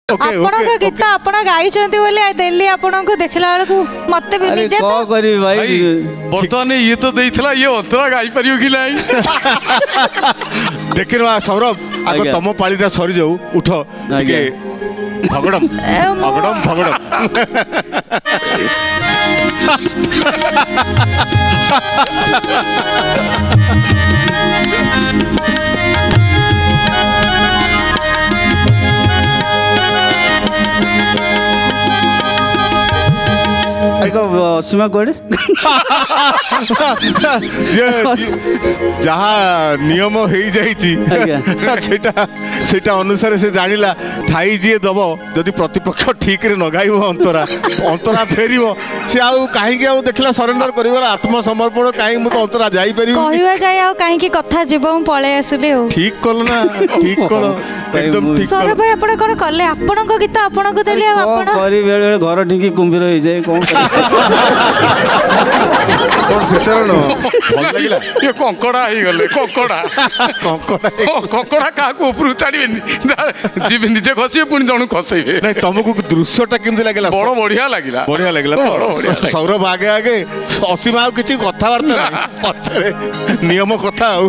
ଆପଣଙ୍କ ଗୀତ ଆପଣ ଗାଇଛନ୍ତି ବୋଲି ଦେଲି ଆପଣଙ୍କୁ ଦେଖିଲା ବେଳକୁ ମତେ ବି ନିଜେ କଣ କରିବି ଭାଇ ବର୍ତ୍ତମାନ ଇଏ ତ ଦେଇଥିଲା ଇଏ ଅନ୍ତରା ଗାଇ ପାରିବ କି ନାହିଁ ଦେଖିବା ସୌରଭ ଆଗ ତମ ପାଳିଟା ସରି ଯାଉ ଉଠ ଟିକେ ଭଗଡମ ଭଗଡମ ଭଗଡମ ଅସୀମା କୁଆଡେ ଯାହା ନିୟମ ହେଇଯାଇଛି ସେଇଟା ଅନୁସାରେ ସେ ଜାଣିଲା ଥାଇ ଯିଏ ଦବ ଯଦି ପ୍ରତିପକ୍ଷ ଠିକରେ ନ ଗାଇବ ଅନ୍ତରା ଫେରିବ ସେ ଆଉ କାହିଁକି ଆଉ ଦେଖିଲା ସରେଣ୍ଡର କରିବ ଆତ୍ମସମର୍ପଣ କାହିଁକି ମୁଁ ତ ଅନ୍ତରା ଯାଇପାରିବି କହିବା ଯାଏ ଆଉ କାହିଁକି କଥା ଯିବ ମୁଁ ପଳେଇ ଆସିଲି ଆଉ ଠିକ କଲ ନା ଠିକ କଲ एकदम ठीक ସୌରଭ ଭାଇ ଆପଣ କଣ କଲେ ଆପଣଙ୍କ ଗୀତ ଆପଣଙ୍କୁ ଦେଲି ଆଉ ଆପଣ କରି ବେଳେ ବେଳେ ଘର ଢିଙ୍କି କୁମ୍ଭୀର ହେଇଯାଏ କଣ କଣ ସୁଚରଣ ଭଲ ଲାଗିଲା ଇଏ କଙ୍କଡା ହେଇଗଲେ କଙ୍କଡା କଙ୍କଡା କାହାକୁ ଉପରକୁ ଛାଡିବେନି ଯିବେ ନିଜେ ଖସିବେ ପୁଣି ଜଣକୁ ଖସେଇବେ ନାଇଁ ତମକୁ ଦୃଶ୍ୟଟା କେମିତି ଲାଗିଲା ବଢିଆ ଲାଗିଲା ସୌରଭ ଆଗେ ଅସୀମା ଆଉ କିଛି କଥାବାର୍ତ୍ତା ନାହିଁ ପଛରେ ନିୟମ କଥା ଆଉ